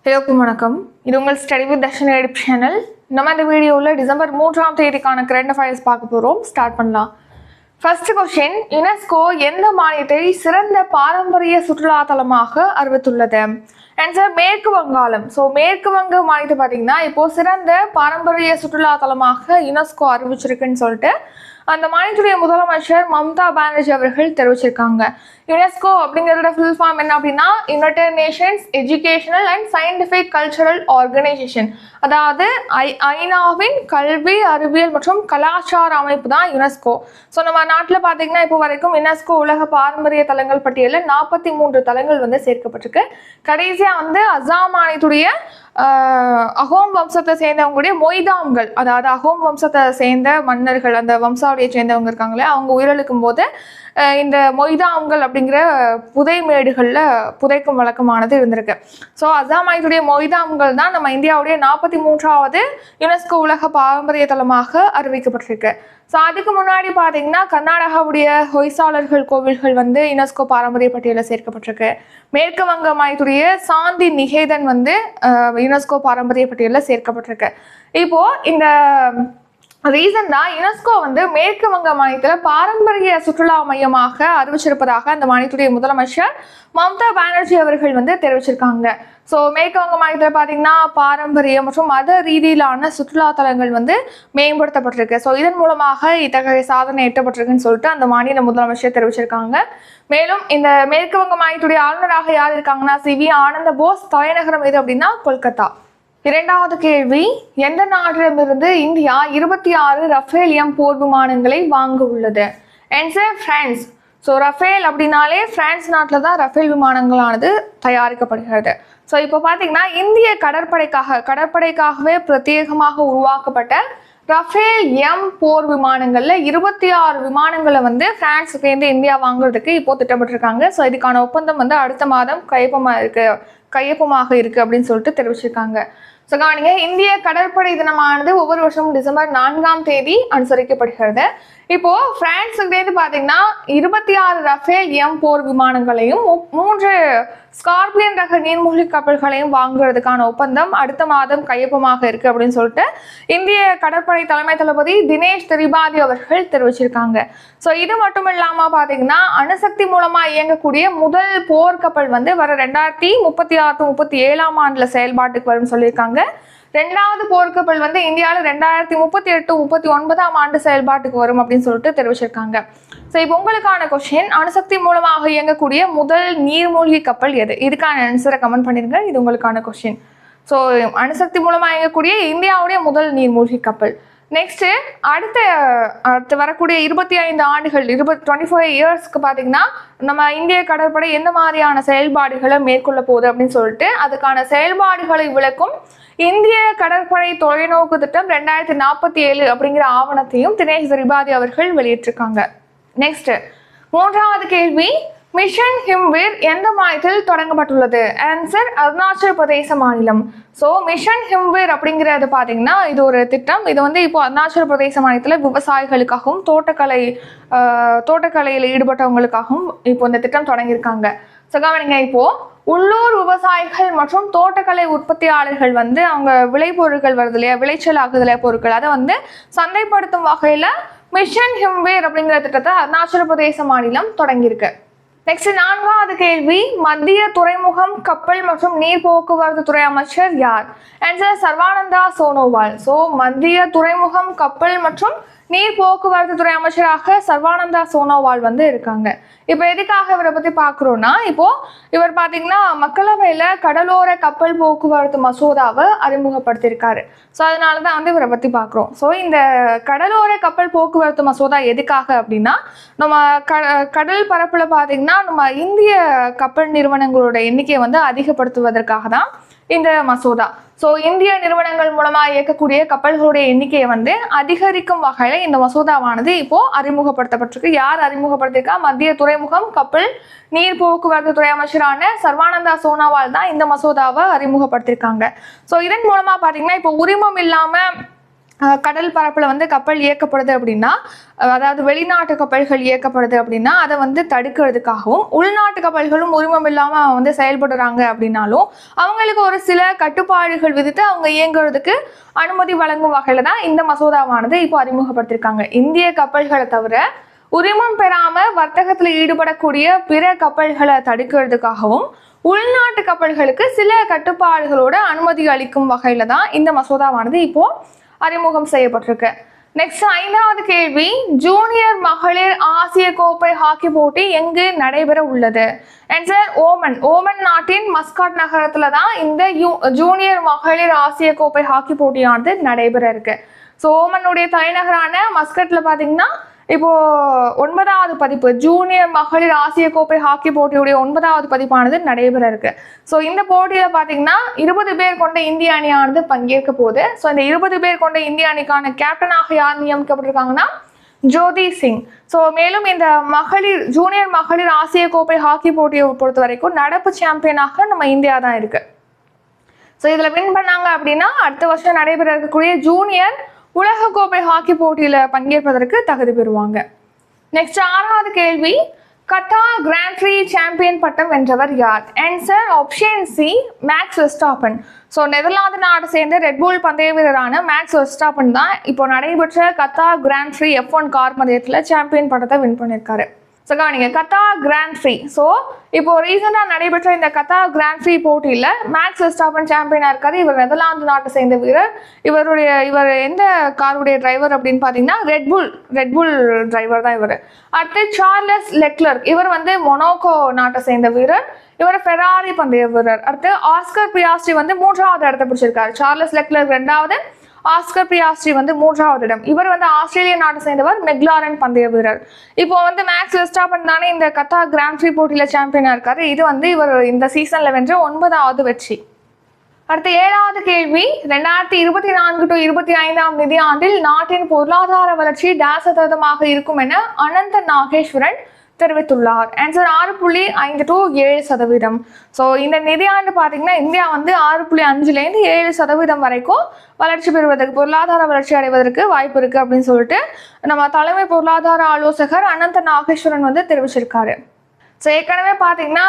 எல்லோருக்கும் வணக்கம். இது உங்கள் study with Darshan YouTube channel. நம்ம இந்த வீடியோவில் டிசம்பர் 3ஆம் தேதிக்கான கரண்ட் அஃபேர்ஸ் பார்க்க போகிறோம். ஸ்டார்ட் பண்ணலாம். ஃபர்ஸ்ட் கொஸ்டின், யுனெஸ்கோ எந்த மாநிலத்தை சிறந்த பாரம்பரிய சுற்றுலா தலமாக அறிவித்துள்ளது? ஆன்சர் மேற்கு வங்காளம். ஸோ மேற்கு வங்க மாநிலத்தை பார்த்தீங்கன்னா இப்போது சிறந்த பாரம்பரிய சுற்றுலா தலமாக யுனெஸ்கோ அறிவிச்சிருக்குன்னு சொல்லிட்டு அந்த மாநிலத்துடைய முதலமைச்சர் மம்தா பானர்ஜி அவர்கள் தெரிவிச்சிருக்காங்க. யுனெஸ்கோ அப்படிங்கிறத ஃபுல் ஃபார்ம் என்ன அப்படின்னா United Nations educational and scientific cultural organisation, அதாவது ஐநாவின் கல்வி அறிவியல் மற்றும் கலாச்சார அமைப்பு தான் யுனெஸ்கோ. ஸோ நம்ம நாட்டில் பார்த்தீங்கன்னா இப்போ வரைக்கும் யுனெஸ்கோ உலக பாரம்பரிய தலங்கள் பட்டியலில் 43 தலங்கள் வந்து சேர்க்கப்பட்டிருக்கு. கடைசியாக அசாம் மாநிலத்துடைய அஹோம் வம்சத்தை சேர்ந்தவங்களுடைய மொய்தாம்கள், அதாவது அஹோம் வம்சத்தை சேர்ந்த மன்னர்கள், அந்த வம்சாவளியை சேர்ந்தவங்க இருக்காங்களே, அவங்க உயிரிழக்கும் போது இந்த மொய்தாம்கள் அப்படிங்கிற புதைமேடுகளில் புதைக்கும் வழக்கமானது இருந்திருக்கு. ஸோ அசாம் மாநிலத்துடைய மொய்தாம்கள் தான் நம்ம இந்தியாவுடைய 43வது யுனெஸ்கோ உலக பாரம்பரிய தலமாக அறிவிக்கப்பட்டிருக்கு. ஸோ அதுக்கு முன்னாடி பார்த்தீங்கன்னா கர்நாடகாவுடைய ஹொய்சாளர்கள் கோவில்கள் யுனெஸ்கோ பாரம்பரிய பட்டியலில் சேர்க்கப்பட்டிருக்கு. மேற்கு வங்க மாநிலத்துடைய சாந்தி நிகேதன் யுனெஸ்கோ பாரம்பரிய பட்டியலில் சேர்க்கப்பட்டிருக்கு. இப்போ இந்த ரீசெண்டாக யுனெஸ்கோ மேற்கு வங்க மாநிலத்தில் பாரம்பரிய சுற்றுலா மையமாக அறிவிச்சிருப்பதாக அந்த மாநிலத்துடைய முதலமைச்சர் மம்தா பானர்ஜி அவர்கள் தெரிவிச்சிருக்காங்க. ஸோ மேற்கு வங்க மாநிலத்தில் பார்த்தீங்கன்னா பாரம்பரிய மற்றும் மத ரீதியிலான சுற்றுலா தலங்கள் மேம்படுத்தப்பட்டிருக்கு. ஸோ இதன் மூலமாக இத்தகைய சாதனை எட்டப்பட்டிருக்குன்னு சொல்லிட்டு அந்த மாநில முதலமைச்சர் தெரிவிச்சிருக்காங்க. மேலும் இந்த மேற்கு வங்க மாநிலத்துடைய ஆளுநராக யார் இருக்காங்கன்னா சி.வி. ஆனந்த போஸ். தலைநகரம் எது அப்படின்னா கொல்கத்தா. இரண்டாவது கேள்வி, எந்த நாட்டிடமிருந்து இந்தியா 26 ரஃபேல் போர் விமானங்களை வாங்க உள்ளது? Answer France. ஸோ ரஃபேல் அப்படின்னாலே பிரான்ஸ் நாட்டில் தான் ரஃபேல் விமானங்களானது தயாரிக்கப்படுகிறது. ஸோ இப்போ பார்த்தீங்கன்னா இந்திய கடற்படைக்காகவே பிரத்யேகமாக உருவாக்கப்பட்ட ரஃபேல் போர் விமானங்கள்ல 26 விமானங்களை பிரான்ஸுக்கு இந்தியா வாங்குறதுக்கு இப்போ திட்டமிட்டிருக்காங்க. ஸோ இதுக்கான ஒப்பந்தம் அடுத்த மாதம் கையொப்பமாக இருக்கு அப்படின்னு சொல்லிட்டு தெரிவிச்சிருக்காங்க. ஸோ கவனிங்க, இந்திய கடற்படை தினமானது ஒவ்வொரு வருஷமும் டிசம்பர் 4ஆம் தேதி அனுசரிக்கப்படுகிறது. இப்போ பிரான்ஸுக்கு பார்த்தீங்கன்னா 26 ரஃபேல் போர் விமானங்களையும் 3 ஸ்கார்பியன் ரக நீர்மூழ்கி கப்பல்களையும் வாங்குறதுக்கான ஒப்பந்தம் அடுத்த மாதம் கையொப்பமாக இருக்கு அப்படின்னு சொல்லிட்டு இந்திய கடற்படை தலைமை தளபதி தினேஷ் திரிபாதி அவர்கள் தெரிவிச்சிருக்காங்க. ஸோ இது மட்டும் இல்லாம பார்த்தீங்கன்னா அணுசக்தி மூலமா இயங்கக்கூடிய முதல் போர்க்கப்பல் வர 2036-37ஆம் ஆண்டுல செயல்பாட்டுக்கு வரும்னு சொல்லியிருக்காங்க. ரெண்டாவது போர்க்கப்பல் இந்தியாவில் 2038-39ஆம் ஆண்டு செயல்பாட்டுக்கு வரும் அப்படின்னு சொல்லிட்டு தெரிவிச்சிருக்காங்க. ஸோ இப்போ உங்களுக்கான கொஸ்டின், அணுசக்தி மூலமாக இயங்கக்கூடிய முதல் நீர்மூழ்கி கப்பல் எது? இதுக்கான ஆன்சரை கமெண்ட் பண்ணிருங்க. இது உங்களுக்கான கொஸ்டின். ஸோ அணுசக்தி மூலமாக இயங்கக்கூடிய இந்தியாவுடைய முதல் நீர்மூழ்கி கப்பல். நெக்ஸ்ட் அடுத்து வரக்கூடிய 25 ஆண்டுகள் 25 இயர்ஸ்க்கு பார்த்தீங்கன்னா நம்ம இந்திய கடற்படை எந்த மாதிரியான செயல்பாடுகளை மேற்கொள்ள போகுது அப்படின்னு சொல்லிட்டு அதுக்கான செயல்பாடுகளை விளக்கும் இந்திய கடற்படை தொலைநோக்கு திட்டம் 2047 அப்படிங்கிற ஆவணத்தையும் தினேஷ் திரிபாதி அவர்கள் வெளியிட்டிருக்காங்க. நெக்ஸ்ட் மூன்றாவது கேள்வி, மிஷன் ஹிம்வீர் எந்த மாநிலத்தில் தொடங்கப்பட்டுள்ளது? ஆன்சர் அருணாச்சல பிரதேச மாநிலம். ஸோ மிஷன் ஹிம்வீர் அப்படிங்கிறது பார்த்தீங்கன்னா இது ஒரு திட்டம். இது இப்போ அருணாச்சல பிரதேச மாநிலத்தில் விவசாயிகளுக்காகவும் தோட்டக்கலையில் ஈடுபட்டவங்களுக்காகவும் இப்போ இந்த திட்டம் தொடங்கியிருக்காங்க. ஸோ கவனிங்க, இப்போ உள்ளூர் விவசாயிகள் மற்றும் தோட்டக்கலை உற்பத்தியாளர்கள் அவங்க விளைபொருட்கள் வருது இல்லையா, விளைச்சல் ஆகுது இல்லையா பொருட்கள், அதை சந்தைப்படுத்தும் வகையில் மிஷன் ஹிம்வீர் அப்படிங்கிற திட்டத்தை அருணாச்சல பிரதேச மாநிலம் தொடங்கியிருக்கு. நெக்ஸ்ட் நான்காவது கேள்வி, மத்திய துறைமுகம் கப்பல் மற்றும் நீர் போக்குவரத்து துறை அமைச்சர் யார்? ஆன்சர் சர்வானந்தா சோனோவால். ஸோ மத்திய துறைமுகம் கப்பல் மற்றும் நீர் போக்குவரத்து துறை அமைச்சராக சர்வானந்தா சோனோவால் இருக்காங்க. இப்போ எதுக்காக இவரை பற்றி பார்க்குறோன்னா, இப்போ இவர் பார்த்தீங்கன்னா மக்களவையில் கடலோர கப்பல் போக்குவரத்து மசோதாவை அறிமுகப்படுத்தியிருக்காரு. ஸோ அதனால தான் இவரை பற்றி பார்க்குறோம். ஸோ இந்த கடலோர கப்பல் போக்குவரத்து மசோதா எதுக்காக அப்படின்னா, நம்ம கடல் பரப்பில் பார்த்தீங்கன்னா நம்ம இந்திய கப்பல் நிறுவனங்களோட எண்ணிக்கையை அதிகப்படுத்துவதற்காக தான் இந்த மசோதா. ஸோ இந்திய நிறுவனங்கள் மூலமாக இயக்கக்கூடிய கப்பல்களுடைய எண்ணிக்கையை அதிகரிக்கும் வகையில் இந்த மசோதாவானது இப்போ அறிமுகப்படுத்தப்பட்டிருக்கு. யார் அறிமுகப்படுத்திருக்கா? மத்திய துறைமுகம் கப்பல் நீர் போக்குவரத்து துறை அமைச்சரான சர்வானந்தா சோனோவால் தான் இந்த மசோதாவை அறிமுகப்படுத்தியிருக்காங்க. ஸோ இதன் மூலமாக பார்த்தீங்கன்னா இப்போ உரிமம் இல்லாமல் கடல் பரப்பில் வந்து கப்பல் இயக்கப்படுது அப்படின்னா, அதாவது வெளிநாட்டு கப்பல்கள் இயக்கப்படுது அப்படின்னா அதை வந்து தடுக்கிறதுக்காகவும், உள்நாட்டு கப்பல்களும் உரிமம் இல்லாமல் வந்து செயல்படுறாங்க அப்படின்னாலும் அவங்களுக்கு ஒரு சில கட்டுப்பாடுகள் விதித்து அவங்க இயங்குறதுக்கு அனுமதி வழங்கும் வகையில் தான் இந்த மசோதாவானது இப்போ அறிமுகப்படுத்தியிருக்காங்க. இந்திய கப்பல்களை தவிர உரிமம் பெறாம வர்த்தகத்தில் ஈடுபடக்கூடிய பிற கப்பல்களை தடுக்கிறதுக்காகவும் உள்நாட்டு கப்பல்களுக்கு சில கட்டுப்பாடுகளோட அனுமதி அளிக்கும் வகையில தான் இந்த மசோதாவானது இப்போ அறிமுகம் செய்யப்பட்டிருக்கு. நெக்ஸ்ட் 5வது கேள்வி, ஜூனியர் மகளிர் ஆசிய கோப்பை ஹாக்கி போட்டி எங்கு நடைபெற உள்ளது? Answer Oman. ஓமன் நாட்டின் மஸ்காட் நகரத்துல தான் இந்த ஜூனியர் மகளிர் ஆசிய கோப்பை ஹாக்கி போட்டியானது நடைபெற இருக்கு. ஸோ ஓமனுடைய தலைநகரான மஸ்கட்ல பாத்தீங்கன்னா இப்போ 9வது பதிப்பு ஜூனியர் மகளிர் ஆசிய கோப்பை ஹாக்கி போட்டியுடைய 9வது பதிப்பானது நடைபெற இருக்கு. ஸோ இந்த போட்டியில பாத்தீங்கன்னா 20 பேர் கொண்ட இந்திய அணியானது பங்கேற்க போகுது. ஸோ இந்த 20 பேர் கொண்ட இந்திய அணிக்கான கேப்டனாக யார் நியமிக்கப்பட்டிருக்காங்கன்னா ஜோதி சிங். ஸோ மேலும் இந்த ஜூனியர் மகளிர் ஆசிய கோப்பை ஹாக்கி போட்டியை பொறுத்த வரைக்கும் நடப்பு சாம்பியனாக நம்ம இந்தியா தான் இருக்கு. ஸோ இதுல வின் பண்ணாங்க அப்படின்னா அடுத்த வருஷம் நடைபெற இருக்கக்கூடிய ஜூனியர் உலகக்கோப்பை ஹாக்கி போட்டியில பங்கேற்பதற்கு தகுதி பெறுவாங்க. நெக்ஸ்ட் 6வது கேள்வி, கத்தார் கிராண்ட் பிரீ சாம்பியன் பட்டம் வென்றவர் யார்? Answer option C maths Verstappen. So Netherlands நாட்டை சேர்ந்த ரெட்புல் பந்தய வீரரான மேக்ஸ் வெஸ்டாப்பன் தான் இப்போ நடைபெற்ற Qatar grand prix F1 car பந்தயத்தில் சாம்பியன் பட்டத்தை வின் பண்ணியிருக்காரு. ஸோ கவனிங்க, கத்தார் கிராண்ட் பிரீ. ஸோ இப்போ ரீசெண்டாக நடைபெற்ற இந்த கத்தார் கிராண்ட் பிரீ போட்டியில் மேக்ஸ் வெஸ்டாப்பன் சாம்பியனாக இருக்காரு. இவர் நெதர்லாந்து நாட்டை சேர்ந்த வீரர். இவர் எந்த காருடைய டிரைவர் அப்படின்னு பார்த்தீங்கன்னா ரெட்புல் டிரைவர் தான் இவர். அடுத்து சார்லஸ் லெக்லர்க், இவர் வந்து மொனாக்கோ நாட்டை சேர்ந்த வீரர். இவர் ஃபெராரி பந்தய வீரர். அடுத்து ஆஸ்கர் பியாஸ்ட்ரி வந்து 3வது இடத்தை பிடிச்சிருக்காரு. சார்லஸ் லெக்லர்க் 2வது, ஆஸ்கர் பியாஸ்ட்ரி வந்து 3வது இடம். இவர் வந்து ஆஸ்திரேலிய நாட்டை சேர்ந்தவர், மெக்லாரன் பந்தய வீரர். இப்போ வந்து மேக்ஸ் வெஸ்டாப்பன் தானே இந்த கத்தார் கிராண்ட் பிரீ போட்டியில சாம்பியனா இருக்காரு. இது வந்து இவர் இந்த சீசன்ல வென்ற 9வது வெற்றி. அடுத்த 7வது கேள்வி, 2024 to 25 நிதியாண்டில் நாட்டின் பொருளாதார வளர்ச்சி டாசதமாக இருக்கும் என அனந்த நாகேஸ்வரன் தெரிவித்துள்ளார். Answer 6.5 to 7%. ஸோ இந்த நிதியாண்டு பார்த்தீங்கன்னா இந்தியா வந்து 6.5லேருந்து 7% வரைக்கும் வளர்ச்சி பெறுவதற்கு, பொருளாதார வளர்ச்சி அடைவதற்கு வாய்ப்பு இருக்கு அப்படின்னு சொல்லிட்டு நம்ம தலைமை பொருளாதார ஆலோசகர் அனந்த நாகேஸ்வரன் வந்து தெரிவிச்சிருக்காரு. ஸோ ஏற்கனவே பார்த்தீங்கன்னா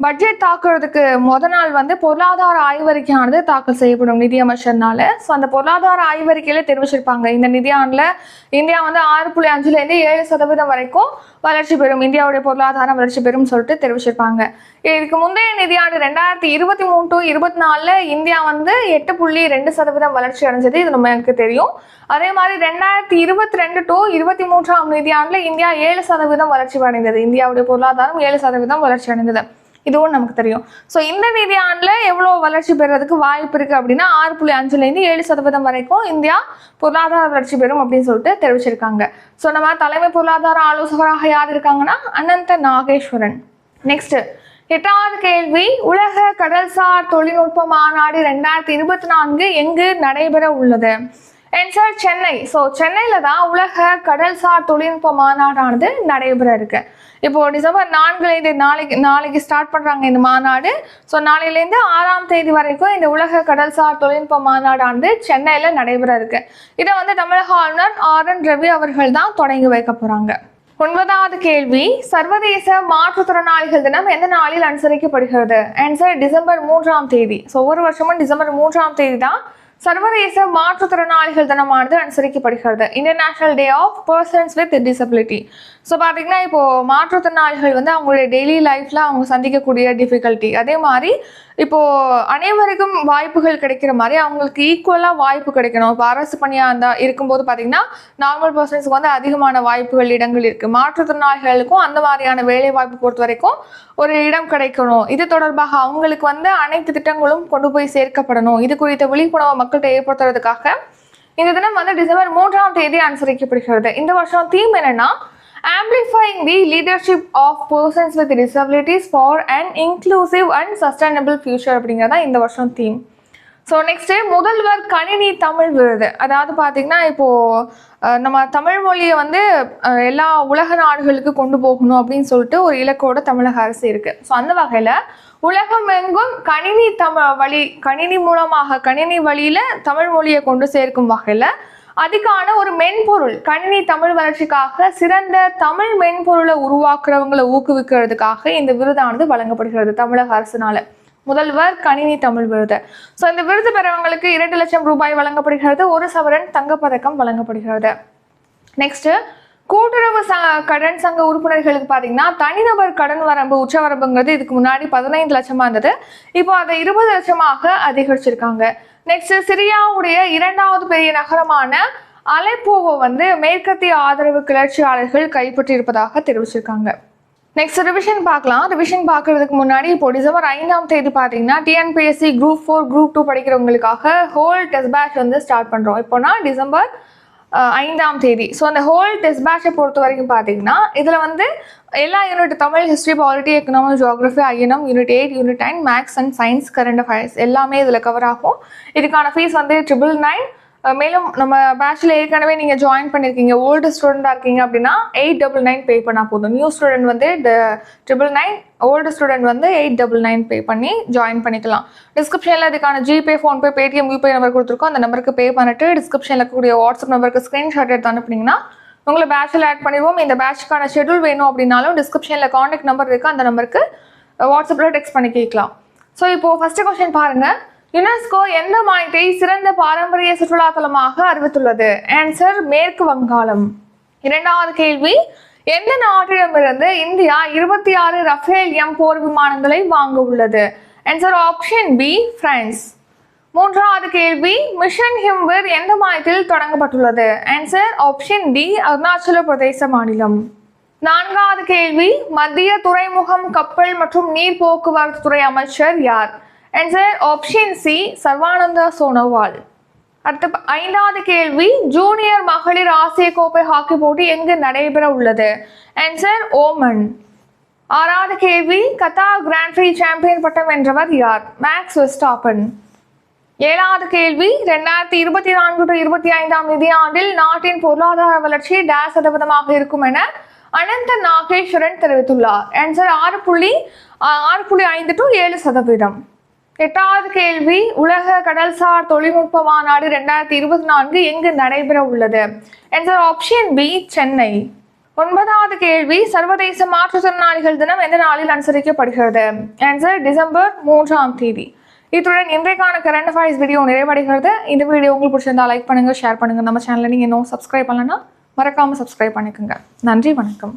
பட்ஜெட் தாக்குறதுக்கு நாள் வந்து பொருளாதார ஆய்வறிக்கையானது தாக்கல் செய்யப்படும் நிதியமைச்சர்னால. ஸோ அந்த பொருளாதார ஆய்வறிக்கையில தெரிவிச்சிருப்பாங்க இந்த நிதியாண்டில் இந்தியா வந்து 6.5லேருந்து 7% வரைக்கும் வளர்ச்சி பெறும், இந்தியாவுடைய பொருளாதாரம் வளர்ச்சி பெறும் சொல்லிட்டு தெரிவிச்சிருப்பாங்க. இதுக்கு முந்தைய நிதியாண்டு 2023 to 24 இந்தியா வந்து 8.2% வளர்ச்சி அடைஞ்சது, இது நமக்கு தெரியும். அதே மாதிரி 2022 to 23 நிதியாண்டுல இந்தியா 7% வளர்ச்சி அடைந்தது. இந்தியாவுடைய பொருளாதாரம் 7% வளர்ச்சி அடைந்தது, இதுவும் நமக்கு தெரியும். ஸோ இந்த நிதியாண்டுல எவ்வளவு வளர்ச்சி பெறுறதுக்கு வாய்ப்பு இருக்கு அப்படின்னா 6.5லேருந்து 7% வரைக்கும் இந்தியா பொருளாதார வளர்ச்சி பெறும் அப்படின்னு சொல்லிட்டு தெரிவிச்சிருக்காங்க. ஸோ நம்ம தலைமை பொருளாதார ஆலோசகராக யார் இருக்காங்கன்னா அனந்த நாகேஸ்வரன். நெக்ஸ்ட் 8வது கேள்வி, உலக கடல்சார் தொழில்நுட்ப மாநாடு 2024 எங்கு நடைபெற உள்ளது? ஆன்சர் சென்னை. ஸோ சென்னையில தான் உலக கடல்சார் தொழில்நுட்ப மாநாடானது நடைபெற இருக்கு. இப்போ டிசம்பர் 4 நாளைக்கு ஸ்டார்ட் பண்றாங்க இந்த மாநாடு. ஸோ நாளையிலேருந்து 6ஆம் தேதி வரைக்கும் இந்த உலக கடல்சார் தொழில்நுட்ப மாநாடானது சென்னையில நடைபெற இருக்கு. இதை வந்து தமிழக ஆளுநர் RN ரவி அவர்கள் தான் தொடங்கி வைக்க போறாங்க. 9வது கேள்வி, சர்வதேச மாற்றுத்திறனாளிகள் தினம் எந்த நாளில் அனுசரிக்கப்படுகிறது? ஆன்சர் டிசம்பர் 3ஆம் தேதி. ஸோ ஒவ்வொரு வருஷமும் டிசம்பர் 3ஆம் தேதி தான் சர்வதேச மாற்றுத்திறனாளிகள் தினமானது அனுசரிக்கப்படுகிறது. International day of persons with disability. So பார்த்தீங்கன்னா இப்போ மாற்றுத்திறனாளிகள் வந்து அவங்களுடைய டெய்லி லைஃப்ல அவங்க சந்திக்கக்கூடிய டிஃபிகல்ட்டி, அதே மாதிரி இப்போ அனைவருக்கும் வாய்ப்புகள் கிடைக்கிற மாதிரி அவங்களுக்கு ஈக்குவலாக வாய்ப்பு கிடைக்கணும். இப்போ அரசு பணியாக இருக்கும்போது பார்த்தீங்கன்னா நார்மல் பர்சன்ஸுக்கு வந்து அதிகமான வாய்ப்புகள் இடங்கள் இருக்கு. மாற்றுத்திறனாளிகளுக்கும் அந்த மாதிரியான வேலை வாய்ப்பு பொறுத்த வரைக்கும் ஒரு இடம் கிடைக்கணும். இது தொடர்பாக அவங்களுக்கு வந்து அனைத்து திட்டங்களும் கொண்டு போய் சேர்க்கப்படணும். இது குறித்த விழிப்புணர்வு மக்கள்கிட்ட ஏற்படுத்துறதுக்காக இந்த தினம் வந்து டிசம்பர் 3ஆம் தேதி அனுசரிக்கப்படுகிறது. இந்த வருஷம் தீம் என்னன்னா Amplifying the leadership of persons with disabilities for an inclusive and sustainable future அப்படிங்கிறதா இந்த வருஷம் தீம். ஸோ நெக்ஸ்ட்டு முதல்வர் கணினி தமிழ் விருது. அதாவது பார்த்தீங்கன்னா இப்போது நம்ம தமிழ் மொழியை வந்து எல்லா உலக நாடுகளுக்கு கொண்டு போகணும் அப்படின்னு சொல்லிட்டு ஒரு இலக்கோட தமிழக அரசு இருக்குது. ஸோ அந்த வகையில் உலகம் எங்கும் கணினி மூலமாக கணினி வழியில் தமிழ் மொழியை கொண்டு சேர்க்கும் வகையில் அதுக்கான ஒரு மென்பொருள் கணினி தமிழ் வளர்ச்சிக்காக சிறந்த தமிழ் மென்பொருளை உருவாக்குறவங்களை ஊக்குவிக்கிறதுக்காக இந்த விருதானது வழங்கப்படுகிறது தமிழக அரசினால. முதல்வர் கணினி தமிழ் விருது. ஸோ இந்த விருது பெறவங்களுக்கு 2 லட்சம் ரூபாய் வழங்கப்படுகிறது. 1 சவரன் தங்கப்பதக்கம் வழங்கப்படுகிறது. நெக்ஸ்ட், கூட்டுறவு கடன் சங்க உறுப்பினர்களுக்கு பார்த்தீங்கன்னா தனிநபர் கடன் வரம்பு உச்சவரம்புங்கிறது இதுக்கு முன்னாடி 15 லட்சமா இருந்தது. இப்போ அதை 20 லட்சமாக அதிகரிச்சிருக்காங்க. நெக்ஸ்ட், சிரியாவுடைய 2வது பெரிய நகரமான அலெப்போவை மேற்கத்திய ஆதரவு கிளர்ச்சியாளர்கள் கைப்பற்றி இருப்பதாக தெரிவிச்சிருக்காங்க. நெக்ஸ்ட் ரிவிஷன் பார்க்கலாம். ரிவிஷன் பார்க்கறதுக்கு முன்னாடி இப்போ டிசம்பர் 5ஆம் தேதி பார்த்தீங்கன்னா டிஎன்பிஎஸ்சி குரூப் 4 குரூப் 2 படிக்கிறவங்களுக்காக ஹோல் டெஸ்ட் பேட்ச் ஸ்டார்ட் பண்ணுறோம். இப்போனா டிசம்பர் 5ஆம் தேதி. ஸோ அந்த ஹோல் டெஸ்ட் பேட்சை பொறுத்த வரைக்கும் பார்த்தீங்கன்னா இதில் எல்லா unit Tamil, history, polity, economics, geography, INM, unit 8, unit 9, maths and science, current affairs எல்லாமே இதில் கவர் ஆகும். இதுக்கான ஃபீஸ் 999. மேலும் நம்ம பேட்சில் ஏற்கனவே நீங்கள் ஜாயின் பண்ணியிருக்கீங்க, ஓல்டு ஸ்டூடெண்டாக இருக்கீங்க அப்படின்னா 899 பே பண்ணால் போதும். நியூ ஸ்டூடெண்ட் 999, ஓல்டு ஸ்டூடெண்ட் 899 பே பண்ணி ஜாயின் பண்ணிக்கலாம். டிஸ்கிரிப்ஷனில் இதுக்கான GPay, PhonePe, Paytm, UPI number கொடுத்துருக்கோம். அந்த நம்பருக்கு பே பண்ணிட்டு டிஸ்கிரிப்ஷனில் இருக்கக்கூடிய வாட்ஸ்அப் நம்பருக்கு ஸ்க்ரீன்ஷாட் எடுத்து அனுப்புனீங்கன்னா உங்களை பேட்சில் ஆட் பண்ணிடுவோம். இந்த பேட்சுக்கான ஷெட்யூல் வேணும் அப்படின்னாலும் டிஸ்கிரிப்ஷனில் காண்டாக்ட் நம்பர் இருக்குது, அந்த நம்பருக்கு வாட்ஸ்அப்பில் டெக்ஸ்ட் பண்ணி கேட்கலாம். ஸோ இப்போது ஃபஸ்ட்டு கொஸ்டின் பாருங்கள். யுனெஸ்கோ எந்த மாநிலத்தை சிறந்த பாரம்பரிய சுற்றுலாத்தலமாக அறிவித்துள்ளது? ஆன்சர் மேற்கு வங்காளம். 2வது கேள்வி, எந்த நாட்டிடமிருந்து இந்தியா 26 ரஃபேல் எம் போர் விமானங்களை வாங்க உள்ளது? Answer option B France. 3வது கேள்வி, மிஷன் ஹிம்வர் எந்த மாநிலத்தில் தொடங்கப்பட்டுள்ளது? Answer option D Arunachal Pradesh மாநிலம். 4வது கேள்வி, மத்திய துறைமுகம், கப்பல் மற்றும் நீர் போக்குவரத்து துறை அமைச்சர் யார்? Answer option C Sarbananda Sonowal. அடுத்து 5வது கேள்வி, ஜூனியர் மகளிர் ஆசிய கோப்பை ஹாக்கி போட்டி எங்கு நடைபெற உள்ளது? Answer Oman. 6வது கேள்வி, கத்தார் கிராண்ட் பிரீ சாம்பியன் பட்டம் வென்றவர் யார்? Maths Verstappen. 7வது கேள்வி, 2024-25 நிதியாண்டில் நாட்டின் பொருளாதார வளர்ச்சி %% இருக்கும் என அனந்த நாகேஸ்வரன் தெரிவித்துள்ளார். Answer 6.5 to 7%. 8வது கேள்வி, உலக கடல்சார் தொழில்நுட்ப மாநாடு 2024 எங்கு நடைபெற உள்ளது? Answer option B Chennai. 9வது கேள்வி, சர்வதேச மாற்றுத்திறனாளிகள் தினம் எந்த நாளில் அனுசரிக்கப்படுகிறது? ஆன்சர் டிசம்பர் 3ஆம் தேதி. இத்துடன் இன்றைக்கான கரண்ட் அஃபேர்ஸ் வீடியோ நிறைவடைகிறது. இந்த வீடியோ உங்களுக்கு பிடிச்சிருந்தா லைக் பண்ணுங்க, ஷேர் பண்ணுங்க. நம்ம சேனலை நீங்கள் இன்னும் சப்ஸ்கிரைப் பண்ணலன்னா மறக்காம சப்ஸ்கிரைப் பண்ணிக்கோங்க. நன்றி, வணக்கம்.